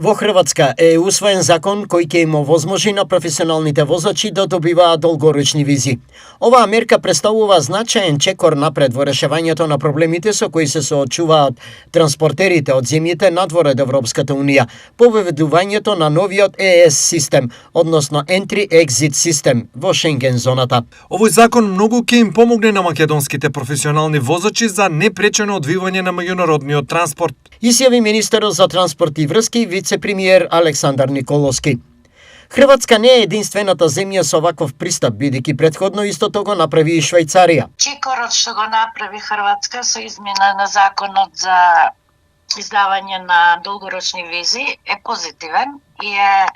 Во Хрватска е усвоен закон кој ќе им овозможи на професионалните возачи да добиваат долгорочни визи. Оваа мерка представува значаен чекор напред во решавањето на проблемите со кои се соочуваат транспортерите од земјите надвор од Европската Унија по воведувањето на новиот ЕС систем, односно Entry-Exit систем во Шенген зоната. Овој закон многу ќе им помогне на македонските професионални возачи за непречено одвивање на меѓународниот транспорт. Изјави министерот за транспорт и врски вице-премиер Александар Николовски. Хрватска не е единствената земја со ваков пристап, бидејќи претходно истото го направи и Швајцарија. Чекорот што го направи Хрватска со измена на законот за издавање на долгорочни визи е позитивен и е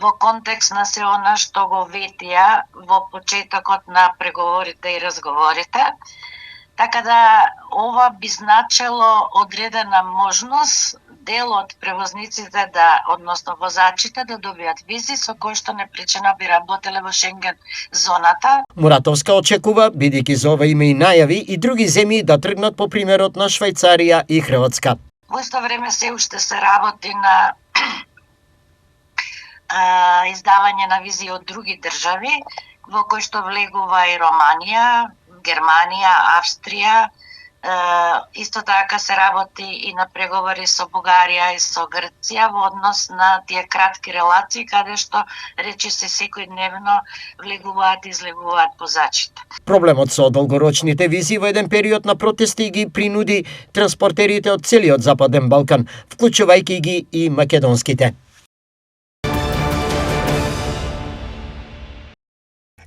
во контекст на се она што го ветија во почетокот на преговорите и разговорите. Така да ова би значело одредена можност дел од превозниците односно возачите да добијат визи со кои што непречено би работеле во Шенген зоната. Муратовска очекува, бидејќи за ова има и најави, и други земји да тргнат по примерот на Швајцарија и Хрватска. Во исто време се уште се работи на издавање на визи од други држави, во кои што влегува и Романија, Германија, Австрија. Исто така се работи и на преговори со Бугарија и со Грција во однос на тие кратки релации каде што речиси секојдневно влегуваат и излегуваат возачите. Проблемот со долгорочните визи во еден период на протести ги принуди транспортерите од целиот Западен Балкан, вклучувајќи ги и македонските.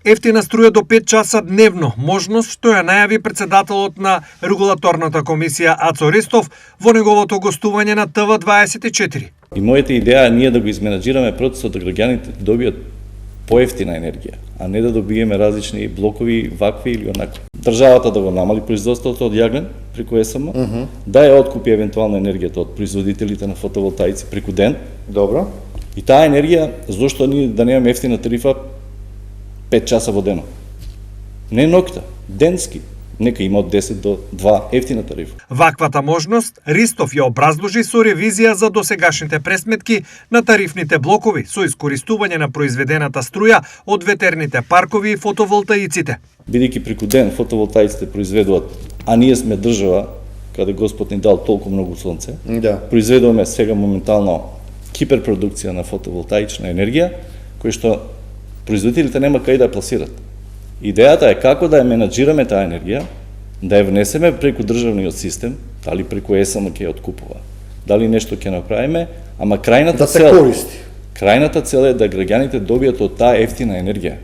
Ефтина струја до 5 часа дневно, можност што ја најави председателот на регулаторната комисија Ацо Ристов во неговото гостување на ТВ24. И мојата идеја е ние да го изменаџираме процесот да граѓаните добијат поевтина енергија, а не да добиеме различни блокови, вакви или онакви. Државата да го намали производството од јаглен преку ЕСМ, да ја откупи евентуално енергијата од производителите на фотоволтаици преку ден. Добро. И таа енергија, зошто ние да немаме ефтина тарифа 5 часа во денот. Не ноќта, денски. Нека има од 10 до 2 ефтина тарифа. Ваквата можност Ристов ја образложи со ревизија за досегашните пресметки на тарифните блокови со искористување на произведената струја од ветерните паркови и фотоволтаиците. Бидејќи преку ден фотоволтаиците произведуваат, а ние сме држава каде Господ ни дал толку многу сонце. Да. Произведуваме сега моментално хиперпродукција на фотоволтаична енергија, кој што производителите нема кај да ја пласират. Идејата е како да ја менаџираме таа енергија, да ја внесеме преку државниот систем, дали преку ЕСМ ќе ја откупува, дали нешто ќе направиме, ама крајната цел е да граѓаните добијат од таа ефтина енергија.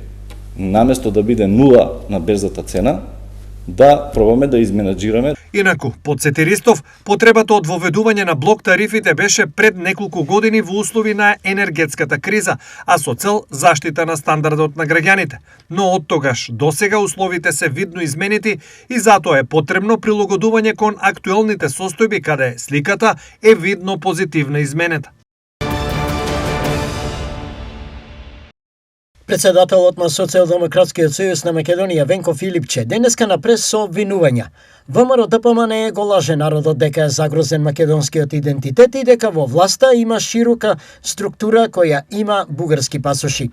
Наместо да биде нула на берзата цена, да пробаме да изменаџираме. Инаку, подсети Ристов, потребата од воведување на блок тарифите беше пред неколку години во услови на енергетската криза, а со цел заштита на стандардот на граѓаните. Но од тогаш до сега условите се видно изменети и затоа е потребно прилагодување кон актуелните состојби каде сликата е видно позитивна изменета. Председателот на Социјалдемократскиот сојуз на Македонија Венко Филипче денеска на прес со обвинувања. ВМРО ДПМН го лаже народот дека е загрозен македонскиот идентитет и дека во власта има широка структура која има бугарски пасоши.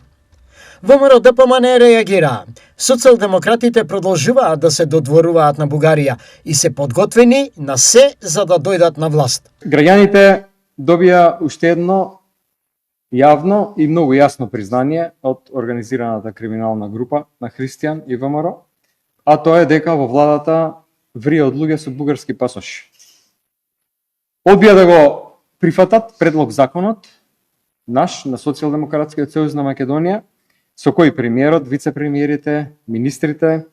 ВМРО ДПМН реагира. Социјалдемократите продолжуваат да се додворуваат на Бугарија и се подготвени на се за да дојдат на власт. Граѓаните добија уште едно јавно и многу јасно признание од организираната криминална група на Христијан и ВМРО, а тоа е дека во владата вријат луѓе со бугарски пасоши. Одбија да го прифатат предлог законот наш на Социјалдемократскиот сојуз на Македонија, со кој премиерот, вице-премиерите, министрите,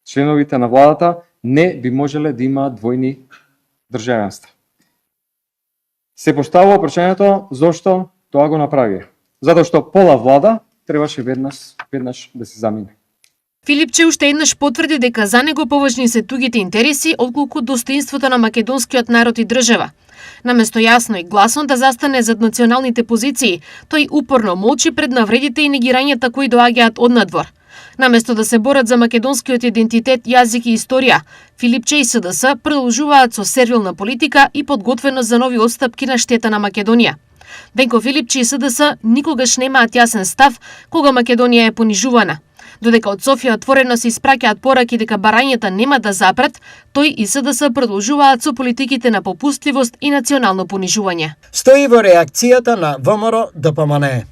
членовите на владата не би можеле да имаат двојни државенства. Се поставува прашањето зошто тоа го направи. Затоа што пола влада требаше веднаш да се замине. Филипче уште еднаш потврди дека за него поважни се тугите интереси отколку достоинството на македонскиот народ и држава. Наместо јасно и гласно да застане зад националните позиции, тој упорно молчи пред навредите и негирањата кои доаѓаат од надвор. Наместо да се борат за македонскиот идентитет, јазик и историја, Филипче и СДС продолжуваат со сервилна политика и подготвеност за нови отстапки на штета на Македонија. Венко Филипче и СДС никогаш немаат јасен став кога Македонија е понижувана. Додека од Софија отворено се испраќаат пораки дека барањата нема да запрат, тој и СДС продолжуваат со политиките на попустливост и национално понижување. Стои во реакцијата на ВМРО ДПМНЕ.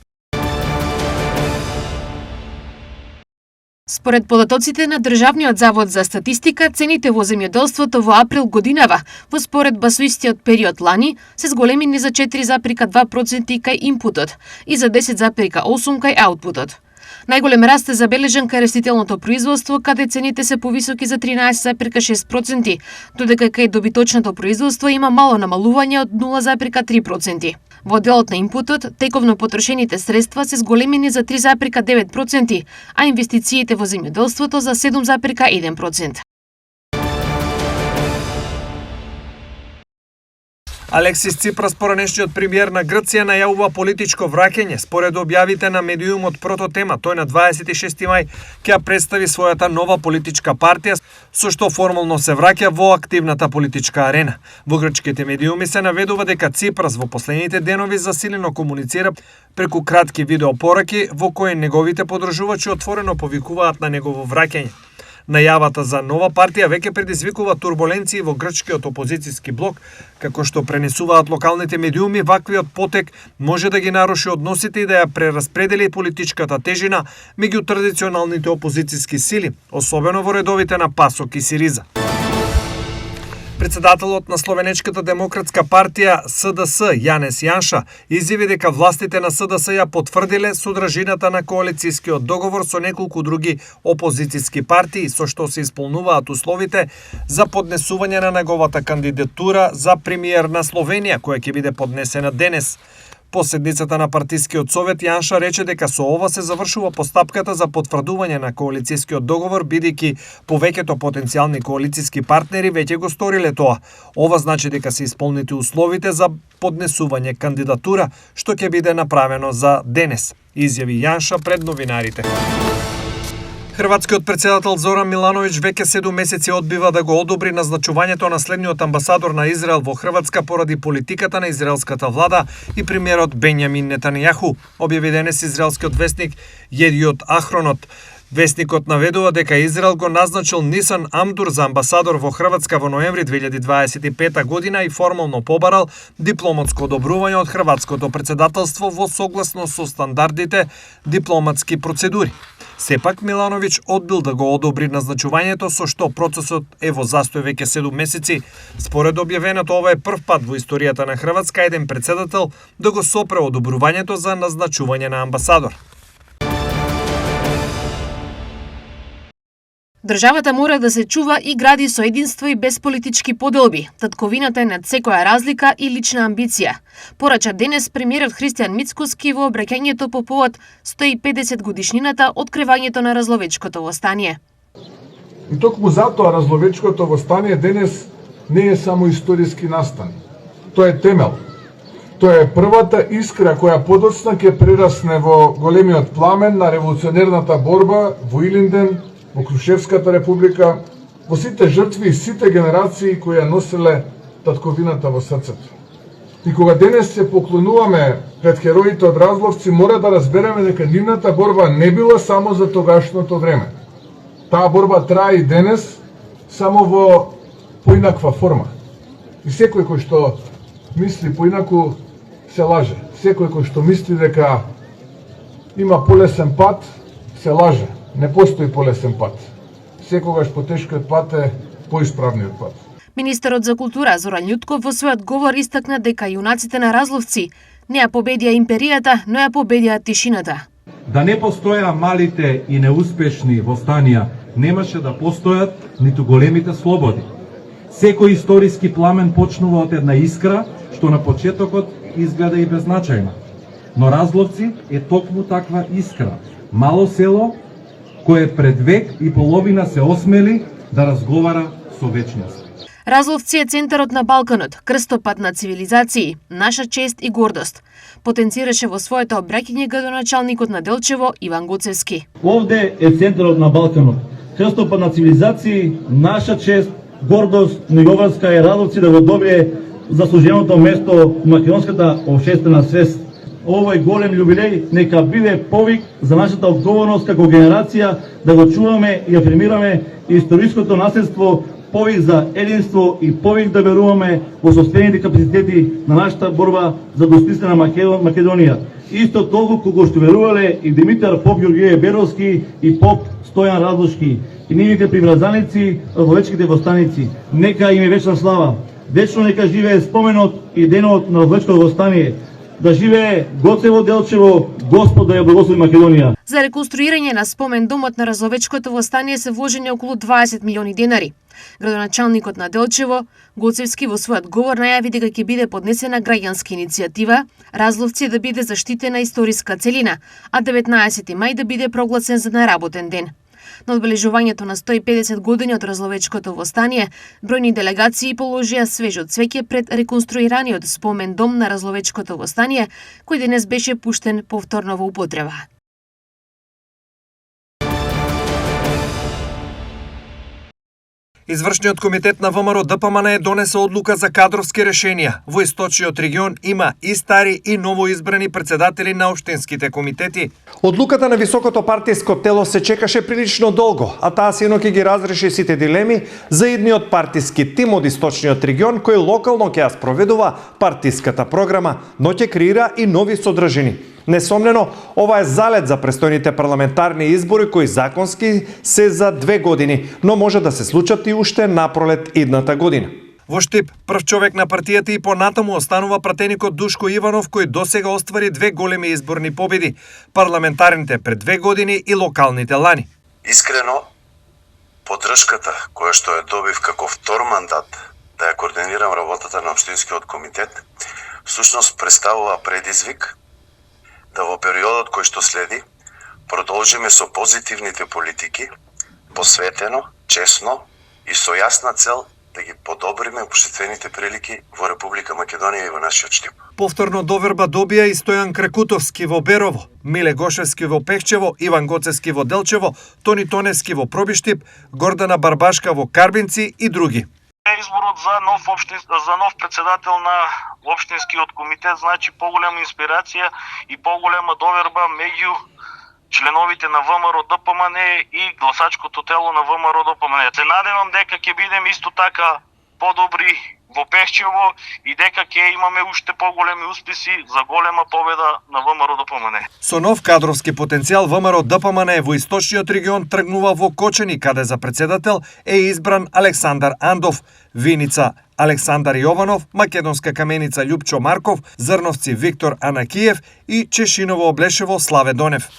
Според податоците на Државниот завод за статистика, цените во земјоделството во април годинава, во споредба со истиот период лани, се зголемени за 4,2% кај инпутот и за 10,8% кај аутпутот. Најголем раст е забележан кај растителното производство, каде цените се повисоки за 13,6%, додека кај добиточното производство има мало намалување од 0,3%. Во делот на инпутот, тековно потрошените средства се зголемени за 3,9%, а инвестициите во земјоделството за 7,1%. Алексис Ципрас, поранешниот премиер на Грција, најавува политичко враќање. Според објавите на медиумот Прототема, тој на 26 мај ќе представи својата нова политичка партија, со што формално се враќа во активната политичка арена. Во грчките медиуми се наведува дека Ципрас во последните денови засилено комуницира преку кратки видеопораки во кои неговите подржувачи отворено повикуваат на негово враќање. Најавата за нова партија веќе предизвикува турбуленции во грчкиот опозицијски блок, како што пренесуваат локалните медиуми, ваквиот потек може да ги наруши односите и да ја прераспредели политичката тежина меѓу традиционалните опозицијски сили, особено во редовите на ПАСОК и СИРИЗА. Председателот на Словенечката демократска партија СДС Јанес Јанша изјави дека властите на СДС ја потврдиле содржината на коалицијскиот договор со неколку други опозицијски партии, со што се исполнуваат условите за поднесување на неговата кандидатура за премиер на Словенија, која ќе биде поднесена денес. По седницата на партискиот совет, Јанша рече дека со ова се завршува постапката за потврдување на коалицијскиот договор, бидејќи повеќето потенцијални коалицијски партнери веќе го сториле тоа. Ова значи дека се исполнети условите за поднесување кандидатура, што ќе биде направено за денес, изјави Јанша пред новинарите. Хрватскиот председател Зоран Милановиќ веќе 7 месеци одбива да го одобри назначувањето на следниот амбасадор на Израел во Хрватска поради политиката на израелската влада и премиерот Бенјамин Нетанијаху, објави денес израелскиот весник Једиот Ахронот. Весникот наведува дека Израел го назначил Нисан Амдур за амбасадор во Хрватска во ноември 2025 година и формално побарал дипломатско одобрување од хрватското председателство во согласно со стандардите дипломатски процедури. Сепак Милановиќ одбил да го одобри назначувањето, со што процесот е во застој веќе 7 месеци. Според објавеното, ова е прв пат во историјата на Хрватска еден председател да го сопре одобрувањето за назначување на амбасадор. Државата мора да се чува и гради со единство и без политички поделби. Татковината е над секоја разлика и лична амбиција. Порача денес премиерот Христијан Мицкоски во обраќањето по повод 150 годишнината од кревањето на Разловечкото востание. И токму затоа Разловечкото востание денес не е само историски настан. Тоа е темел. Тоа е првата искра која подоцна ќе прерасне во големиот пламен на револуционерната борба во Илинден, во Крушевската република, во сите жртви и сите генерации кои ја носеле татковината во срцето. И кога денес се поклонуваме пред хероите од Разловци, мора да разбереме дека нивната борба не била само за тогашното време. Таа борба трае и денес, само во поинаква форма. И секој кој што мисли поинаку се лаже. Секој кој што мисли дека има полесен пат, се лаже. Не постои полесен пат. Секогаш потешкиот пат е поисправниот пат. Министерот за култура Зоран Љутков во својот говор истакна дека јунаците на Разловци не ја победија империјата, но ја победија тишината. Да не постоја малите и неуспешни востанија, немаше да постојат ниту големите слободи. Секој историски пламен почнува од една искра, што на почетокот изгледа и беззначајна. Но Разловци е токму таква искра. Мало село кој пред век и половина се осмели да разговара со вечност. Разловци е центарот на Балканот, крстопат на цивилизации, наша чест и гордост, потенцираше во своето обраќање градоначалникот на Делчево Иван Гоцевски. Овде е центарот на Балканот, крстопат на цивилизации, наша чест, гордост, но Јованска е Разловци да го добие заслуженото место во македонската општествена свест. Овој голем јубилеј нека биде повик за нашата одговорност како генерација да го чуваме и афирмираме историското наследство, повик за единство и повик да веруваме во собствените капацитети на нашата борба за достижение на Македонија. Исто толку колку што верувале и Димитар Поп Ѓорѓеве Беровски и Поп Стојан Радошки и нивните приврзаници, разловечките востаници. Нека им е вечна слава. Вечно нека живее споменот и денот на разловечкото востание. Да живее Гоцево Делчево, Господ да ја благослови Македонија. За реконструирање на спомен домот на разловечкото востание се вложени околу 20 милиони денари. Градоначалникот на Делчево, Гоцевски, во својот говор најави дека ќе биде поднесена граѓанска иницијатива, Разловци да биде заштитена историска целина, а 19 мај да биде прогласен за неработен ден. На одбележувањето на 150 години од разловечкото востание, бројни делегации положија свежо цвеќе пред реконструираниот спомен дом на разловечкото востание, кој денес беше пуштен повторно во употреба. Извршниот комитет на ВМРО ДПМН донесе одлука за кадровски решенија. Во источниот регион има и стари и новоизбрани председатели на општинските комитети. Одлуката на високото партиско тело се чекаше прилично долго, а таа синоќа ги разреши сите дилеми за идниот партиски тим од источниот регион кој локално ќе ја спроведува партиската програма, но ќе креира и нови содржини. Несомнено, ова е залет за престојните парламентарни избори кои законски се за 2 години, но може да се случат и уште напролет идната година. Во Штип, прв човек на партијата и понатаму останува пратеникот Душко Иванов, кој досега оствари 2 големи изборни победи, парламентарните пред 2 години и локалните лани. Искрено, поддршката која што ја добив како втор мандат да ја координирам работата на општинскиот комитет, всушност представува предизвик да во периодот кој што следи продолжиме со позитивните политики, посветено, честно и со јасна цел да ги подобриме општествените прилики во Република Македонија и во нашиот Штип. Повторно доверба добија и Стојан Кракутовски во Берово, Миле Гошевски во Пехчево, Иван Гоцевски во Делчево, Тони Тоневски во Пробиштип, Гордана Барбашка во Карбинци и други. Изборот за нов председател на општинскиот комитет значи поголема инспирација и поголема доверба меѓу членовите на ВМРО ДПМН и гласачкото тело на ВМРО ДПМН. Се надевам дека ќе бидем исто така подобри во Пехчево и дека ќе имаме уште поголеми успеси за голема победа на ВМРО ДПМН. Со нов кадровски потенцијал ВМРО ДПМН во источниот регион тргнува во Кочани, каде за председател е избран Александар Андов, Виница Александар Јованов, Македонска каменица Љупчо Марков, Зрновци Виктор Анакиев и Чешиново Облешево Славе Донев.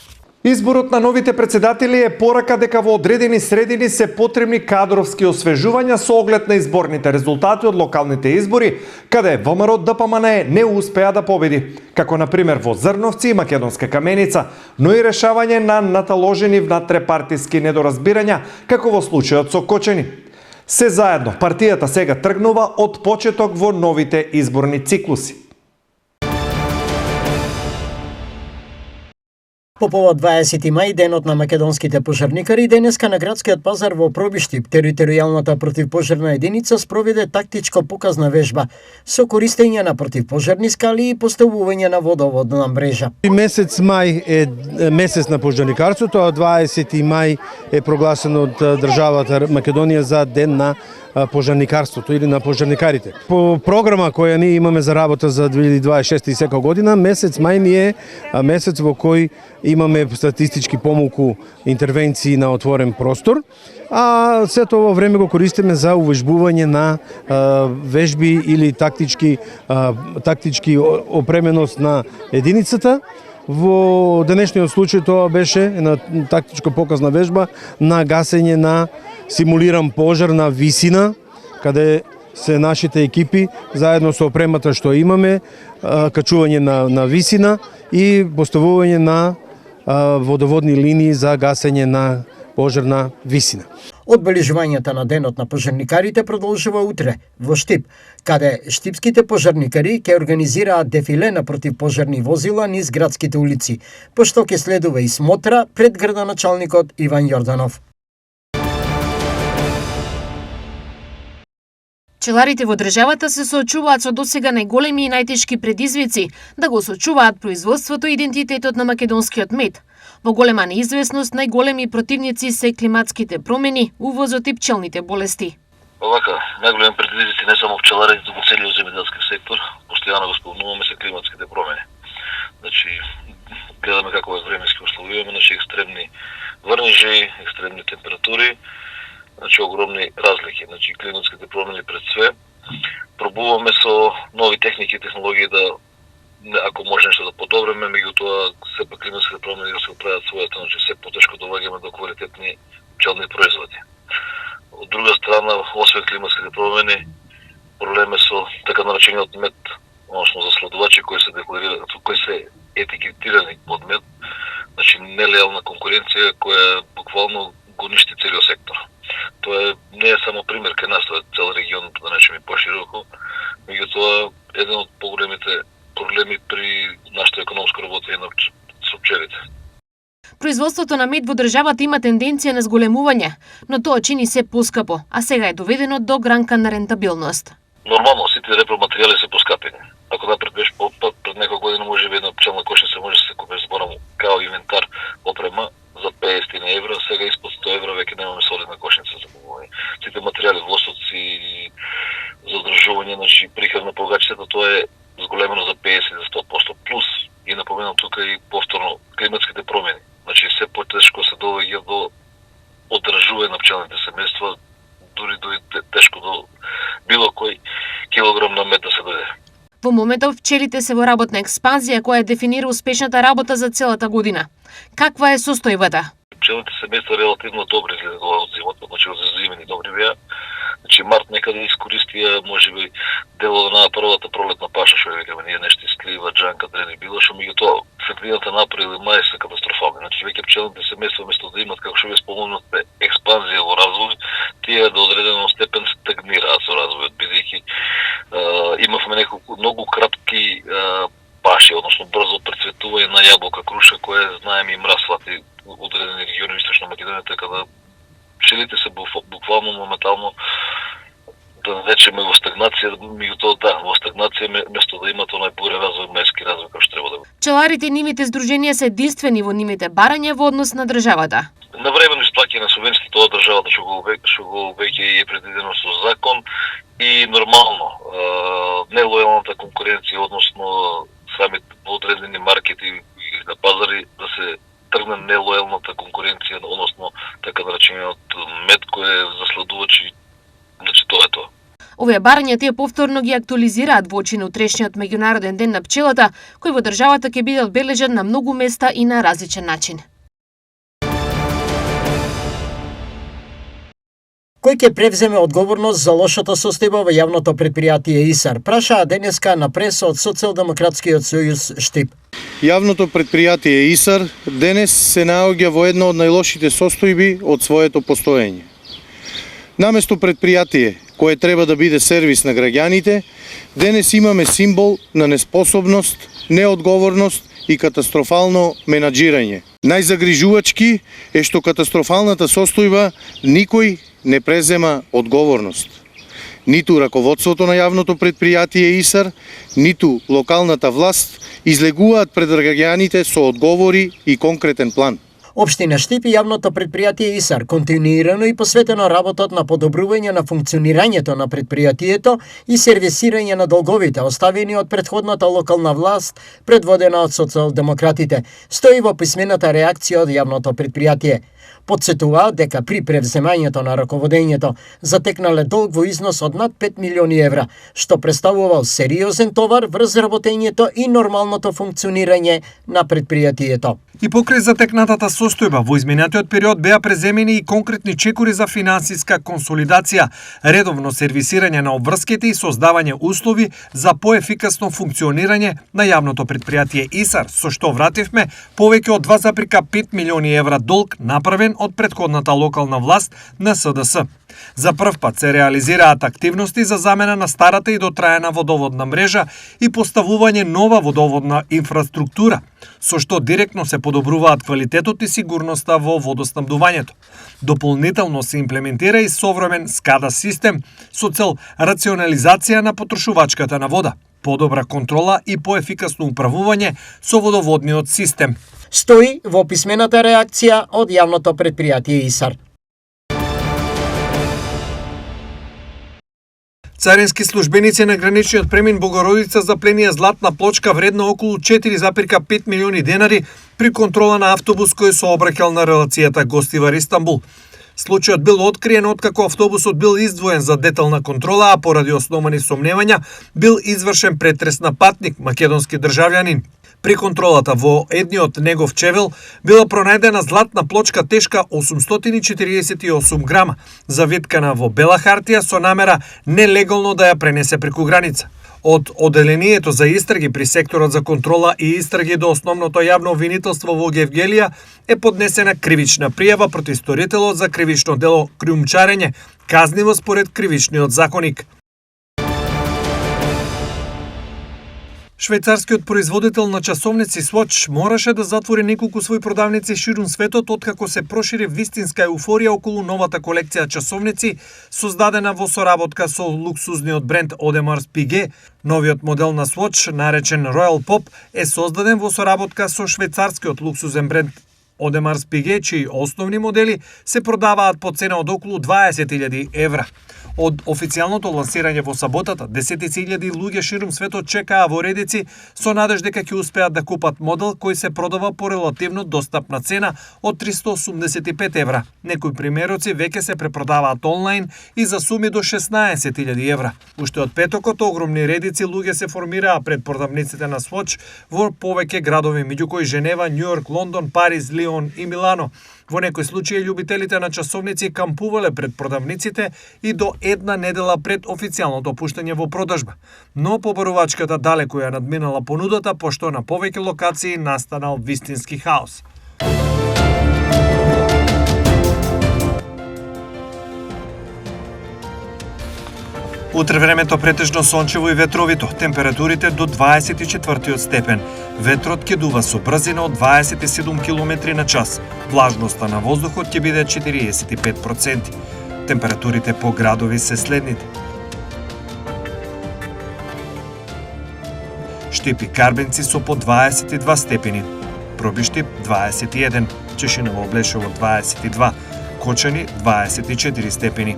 Изборот на новите председатели е порака дека во одредени средини се потребни кадровски освежувања со оглед на изборните резултати од локалните избори, каде ВМРО ДПМН не успеа да победи, како на пример во Зрновци и Македонска каменица, но и решавање на наталожени внатрепартиски недоразбирања, како во случајот со Кочани. Се заедно, партијата сега тргнува од почеток во новите изборни циклуси. По повод 20 мај, денот на македонските пожарникари, денеска на градскиот пазар во Пробиштип, територијалната противпожарна единица спроведе тактичко показна вежба со користење на противпожарни скали и поставување на водоводна мрежа. Месец мај е месец на пожарникарството, а 20 мај е прогласен од државата Македонија за ден на пожарникарството или на пожарникарите. По програма која ние имаме за работа за 2026 и секоја година, месец мај ни е месец во кој имаме статистички помалку интервенции на отворен простор, а сето ова време го користиме за увежбување на вежби или тактички опременост на единицата. Во денешниот случај тоа беше една тактичко показна вежба на гасење на симулиран пожар на висина, каде се нашите екипи заедно со опремата што имаме, качување на висина и поставување на водоводни линии за гасење на пожар на висина. Одбележувањето на денот на пожарникарите продолжува утре во Штип, каде штипските пожарникари ќе организираат дефиле на противпожарни возила низ градските улици, пошто ќе следува и смотра пред градоначалникот Иван Јорданов. Пчеларите во државата се соочуваат со досега најголеми и најтешки предизвици да го сочуваат производството и идентитетот на македонскиот мед. Во голема неизвестност најголеми противници се климатските промени, увозот и пчелните болести. Овака, најголеми предизвици не само пчеларите, туку целиот земјоделски сектор, постојано го спомнуваме, се климатските промени. Значи, гледаме како е временски услови, значи екстремни врнежи, екстремни температури, значи огромни разлики. Значи климатските промени пред све. Пробуваме со нови техники и технологии да, ако може нешто да подобриме, меѓутоа сепак климатските промени да се оправат своето, значи се потешко доаѓаме до квалитетни пчелни производи. Од друга страна, освен климатските промени, проблеми со така наречениот мед, односно за сладувачи кои се декларираат, кои се етикетирани под мед, значи нелојална конкуренција која буквално го ништи целиот сектор. Тоа не е само пример кај нас, тоа е цел регион, да речеме пошироко, меѓутоа еден од поголемите проблеми при нашето економско работење со пчелите. Производството на мед во државата има тенденција на зголемување, но тоа чини се поскапо, а сега е доведено до гранка на рентабилност. Нормално, сите репроматеријали се поскапени. Ако напред беше пред некоја година може би една пчелна кошница може да се купи зборам као инвентар опрема за 50 евра, сега испод 100 евра веќе немаме солидна кошница за купување. Сите материјали, влосоци, за одржување, значи прихрана погачето, тоа е зголемено за 50-100%. Плюс, и напоменам тука и повторно, климатските промени. Значи се потешко се доаѓа до одржување на пчелните семејства, дури тешко до било кој килограм на мед да се дојде. Во моментов пчелите се во работна експанзија која дефинира успешната работа за целата година. Каква е состојбата? Пчелните семејства релативно добри изгледува од зимата, значи од зимени добри беа. Значи март некаде искористија можеби дело на првата пролетна паша, што викаме ние, нешто склива, джанка, дрени било, што меѓутоа средината на април и мај се катастрофални. Значи веќе пчелните семејства место да имат, како што ве спомнавте, експанзија во развој, тие до одреден степен стагнираат со развојот, бидејќи имавме неколку многу кратки паши, односно брзо прецветување на јаболка, круша, кое знаеме и мрасват и одредени региони во Источна Македонија, така да пчелите се буквално моментално да речеме во стагнација, меѓутоа да, во стагнација место да имат онај бурен развој, мајски развој како што треба да го. Пчеларите и нивните здруженија се единствени во нивните барања во однос на државата. Навремено исплаќање на субвенциите тоа државата што го веќе е предвидено со закон и нормално нелојалната конкуренција, односно самите одредени маркети на пазари да се тргне нелојалната конкуренција, односно така наречениот мед кој е за сладувачи, значи тоа е тоа. Овие барања тие повторно ги актуализираат во очи на утрешниот меѓународен ден на пчелата, кој во државата ќе биде одбележан на многу места и на различен начин. Кој ќе превземе одговорност за лошата состојба во јавното предпријатие ИСАР, прашаа денеска на преса од Социјалдемократскиот сојуз Штип. Јавното предпријатие ИСАР денес се наоѓа во една од најлошите состојби од своето постоење. Наместо предпријатие кое треба да биде сервис на граѓаните, денес имаме символ на неспособност, неодговорност и катастрофално менаџирање. Најзагрижувачки е што катастрофалната состојба никој не презема одговорност. Ниту раководството на јавното предпријатие ИСАР, ниту локалната власт излегуваат пред граѓаните со одговори и конкретен план. Општина Штип и јавното предпријатие ИСАР континуирано и посветено работат на подобрување на функционирањето на предпријатието и сервисирање на долговите оставени од претходната локална власт предводена од социјалдемократите, стои во писмената реакција од јавното предпријатие. Подсетуваа дека при превземањето на раководењето затекнале долг во износ од над 5 милиони евра, што представувал сериозен товар врз работењето и нормалното функционирање на предпријатието. И покрај затекнатата состојба, во изминатиот период беа преземени и конкретни чекори за финансиска консолидација, редовно сервисирање на обврските и создавање услови за поефикасно функционирање на јавното предпријатие ИСАР, со што вративме повеќе од 2,5 милиони евра долг направен од претходната локална власт на СДС. За прв пат се реализираат активности за замена на старата и дотраена водоводна мрежа и поставување нова водоводна инфраструктура, со што директно се подобруваат квалитетот и сигурноста во водоснабдувањето. Дополнително се имплементира и современ SCADA систем со цел рационализација на потрошувачката на вода, подобра контрола и поефикасно управување со водоводниот систем. Стои во писмената реакција од јавното предпријатие ИСАР. Царински службеници на граничниот премин Богородица запленија златна плочка вредна околу 4,5 милиони денари при контрола на автобус кој сообраќал на релацијата Гостивар-Истанбул. Случајот бил откриен откако автобусот бил издвоен за детална контрола, а поради основани сомневања бил извршен претрес на патник, македонски државјанин. При контролата во едниот негов чевел била пронајдена златна плочка тешка 848 грама, заветкана во бела хартија со намера нелегално да ја пренесе преку граница. Од Оделението за истраги при секторот за контрола и истраги до основното јавно обвинителство во Гевгелија е поднесена кривична пријава против сторителот за кривично дело криумчарење, казниво според кривичниот законик. Швајцарскиот производител на часовници Swatch мораше да затвори неколку своји продавници ширум светот откако се прошири вистинска еуфорија околу новата колекција часовници создадена во соработка со луксузниот бренд Audemars Piguet. Новиот модел на Swatch, наречен Royal Pop, е создаден во соработка со швајцарскиот луксузен бренд Audemars Piguet, чии основни модели се продаваат по цена од околу 20.000 евра. Од официјалното лансирање во саботата, десетици илјади луѓе ширум светот чекаа во редици со надеж дека ќе успеат да купат модел кој се продава по релативно достапна цена од 385 евра. Некои примероци веќе се препродаваат онлайн и за суми до 16.000 евра. Уште од петокот огромни редици луѓе се формираа пред продавниците на Swatch во повеќе градови, меѓу кои Женева, Њујорк, Лондон, Париз, Лион и Милано. Во некои случаи љубителите на часовници кампувале пред продавниците и до една недела пред официјалното пуштање во продажба. Но побарувачката далеку ја надминала понудата, пошто на повеќе локации настанал вистински хаос. Утре времето претежно сончево и ветровито, температурите до 24 степен. Ветрот ќе дува со брзина од 27 км на час. Влажноста на воздухот ќе биде 45%. Температурите по градови се следните: Штип и Карбенци со по 22 степени, Пробиштип 21, Чешиново Облешово 22, Кочани 24 степени.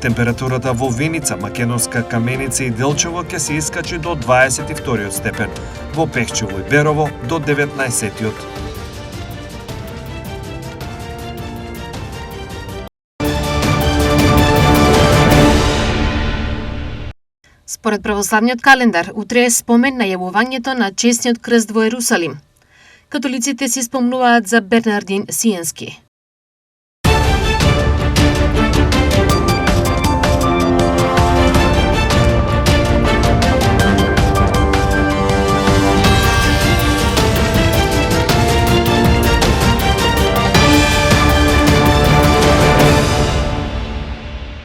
Температурата во Виница, Македонска Каменица и Делчево ќе се искачи до 22 степен, во Пехчево и Берово до 19. Според православниот календар, утре е спомен на јавувањето на честниот крст во Ерусалим. Католиците си спомнуваат за Бернардин Сиенски.